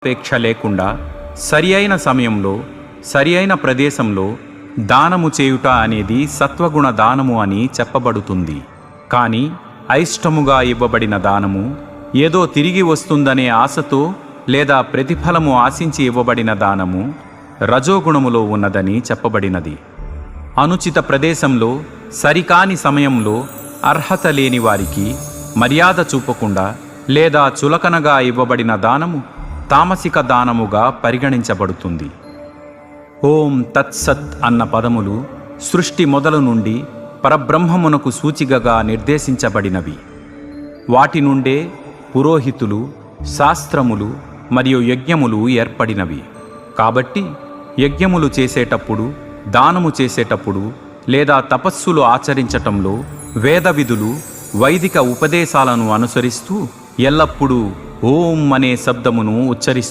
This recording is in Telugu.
అపేక్ష లేకుండా సరి అయిన సమయంలో సరి అయిన ప్రదేశంలో దానము చేయుట అనేది సత్వగుణ దానము అని చెప్పబడుతుంది. కానీ అయిష్టముగా ఇవ్వబడిన దానము, ఏదో తిరిగి వస్తుందనే ఆశతో లేదా ప్రతిఫలము ఆశించి ఇవ్వబడిన దానము రజోగుణములో ఉన్నదని చెప్పబడినది. అనుచిత ప్రదేశంలో సరికాని సమయంలో అర్హత లేని వారికి మర్యాద చూపకుండా లేదా చులకనగా ఇవ్వబడిన దానము తామసిక దానముగా పరిగణించబడుతుంది. ఓం తత్సత్ అన్న పదములు సృష్టి మొదలు నుండి పరబ్రహ్మమునకు సూచికగా నిర్దేశించబడినవి. వాటి నుండే పురోహితులు, శాస్త్రములు మరియు యజ్ఞములు ఏర్పడినవి. కాబట్టి యజ్ఞములు చేసేటప్పుడు, దానము చేసేటప్పుడు లేదా తపస్సులు ఆచరించటంలో వేద విధులు, వైదిక ఉపదేశాలను అనుసరిస్తూ ఎల్లప్పుడూ ఓం అనే శబ్దమును ఉచ్చరిస్తూ